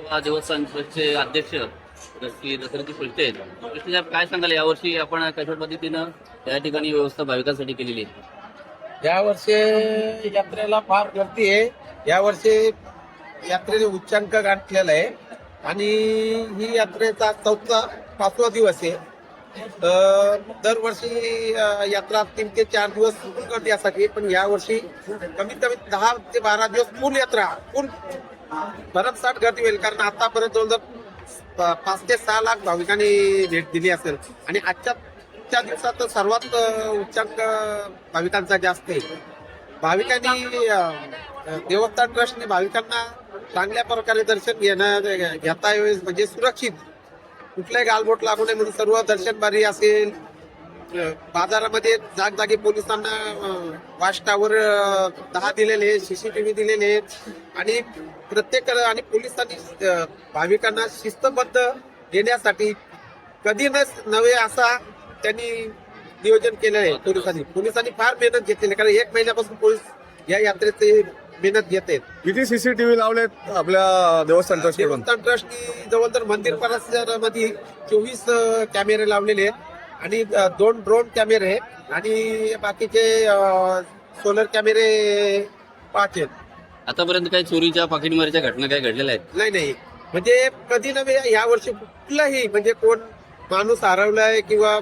सेवा देवस्थानचे अध्यक्ष श्री दशरथजी फुलते आहेत. कृष्ण साहेब, काय सांगाल यावर्षी आपण कशा पद्धतीनं या ठिकाणी व्यवस्था भाविकांसाठी केलेली आहे? यावर्षी यात्रेला फार गर्दी आहे. यावर्षी यात्रेने उच्चांक गाठलेला आहे आणि ही यात्रेचा 5वा दिवस आहे. दरवर्षी यात्रा 3 ते 4 दिवस फुल गर्दी यासाठी, पण यावर्षी कमीत कमी 10 ते 12 दिवस फुल यात्रा, फुल भरमसाठ गर्दी होईल. कारण आतापर्यंत जवळजवळ 5 ते 6 लाख भाविकांनी भेट दिली असेल आणि आजच्या दिवसात सर्वात उच्चांक भाविकांचा जास्त आहे. भाविकांनी देवस्थान ट्रस्टने भाविकांना चांगल्या प्रकारे दर्शन घेता यावे, म्हणजे सुरक्षित कुठलाही गालबोट लागू नये म्हणून सर्व दर्शन बारी असेल. बाजारामध्ये जागजागी पोलिसांना वॉच टावर 10 दिलेले आहेत, CCTV दिलेले आहेत आणि प्रत्येक आणि पोलिसांनी भाविकांना शिस्तबद्ध देण्यासाठी कधी नव्हे असा त्यांनी नियोजन केलं आहे. पोलिसांनी फार मेहनत घेतलेली, कारण 1 महिन्यापासून पोलीस या यात्रेचे मेहनत घेत आहेत. किती CCTV लावलेत आपल्या देवस्थान ट्रस्ट? देवस्थान ट्रस्टनी जवळजवळ मंदिर परिसरामध्ये 24 कॅमेरे लावलेले आहेत आणि 2 ड्रोन कॅमेरे आहेत आणि बाकीचे सोलर कॅमेरे 5 आहेत. आतापर्यंत काही चोरीच्या पाकिटमारीच्या घटना काही घडलेल्या आहेत? नाही, म्हणजे कधी नव्हे यावर्षी कुठलाही, म्हणजे कोण माणूस हरवलाय किंवा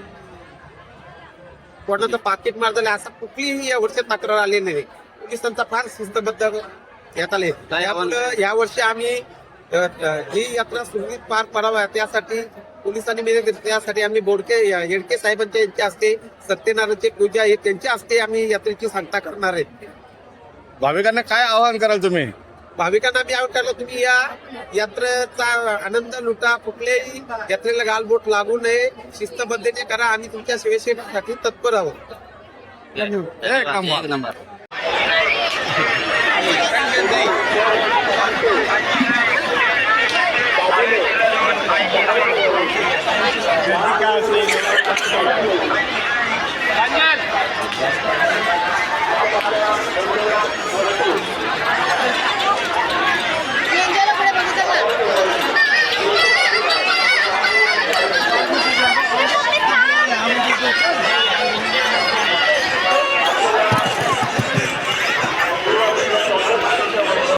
कोणाचं पाकिट मार झालं असं कुठलीही यावर्षी तक्रार आली नाही. पोलिसांचा फार शिस्तबद्ध घेत आले. त्यामुळे यावर्षी आम्ही ही यात्रा सुरळीत पार पडावा त्यासाठी पोलिसांनी मेहनत घेतली. त्यासाठी आम्ही येडके साहेबांच्या यांच्या हस्ते, सत्यनारायणची पूजा आहे त्यांच्या हस्ते आम्ही यात्रेची सांगता करणार आहेत. भाविकांना काय आवाहन कराल तुम्ही? भाविकांना मी आवाहन करतो, तुम्ही या यात्रेचा आनंद लुटा. कुठल्याही यात्रेला गालबोट लागू नये, शिस्तबद्धतेने करा आणि तुमच्या सेवेसाठी तत्पर आहोत. एक नंबर. काय